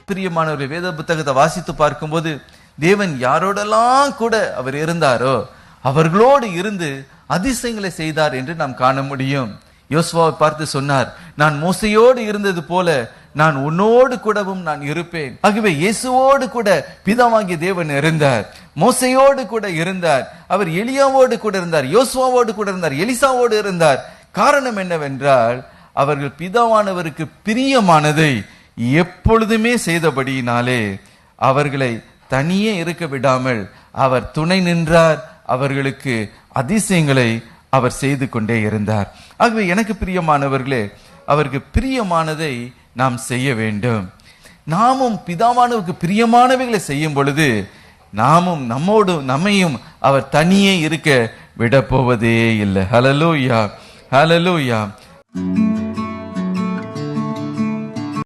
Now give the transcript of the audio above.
பிரியமானவர்கள், வேத புத்தகத்தை வாசித்து பார்க்கும்போது தேவன் யாரோடெல்லாம் கூட அவர் இருந்தாரோ அவர்களோடு இருந்து அதிசயங்களை செய்தார் என்று நாம் காண முடியும். யோசுவாவை பார்த்து சொன்னார், நான் மோசையோடு இருந்தது போல நான் உன்னோடு கூடவும் நான் இருப்பேன். ஆகவே இயேசுவோடு கூட பிதாவாகிய தேவன் இருந்தார், மோசையோடு கூட இருந்தார், அவர் எலியாவோடு கூட இருந்தார், யோசுவாவோடு கூட இருந்தார், எலிசாவோடு இருந்தார். காரணம் என்னவென்றால் அவர்கள் பிதாவானவருக்கு பிரியமானதை எப்பொழுதுமே செய்தபடியினாலே அவர்களை தனியே இருக்க விடாமல் அவர் துணை நின்றார், அவர்களுக்கு அதிசயங்களை அவர் செய்து கொண்டே இருந்தார். ஆகவே எனக்கு பிரியமானவர்களே, அவருக்கு பிரியமானதை நாம் செய்ய வேண்டும். நாமும் பிதாவானவருக்கு பிரியமானவைகளை செய்யும் பொழுது நாமும் நம்மையும் அவர் தனியே இருக்க விட போவதே இல்லை. ஹல்லேலூயா, ஹல்லேலூயா.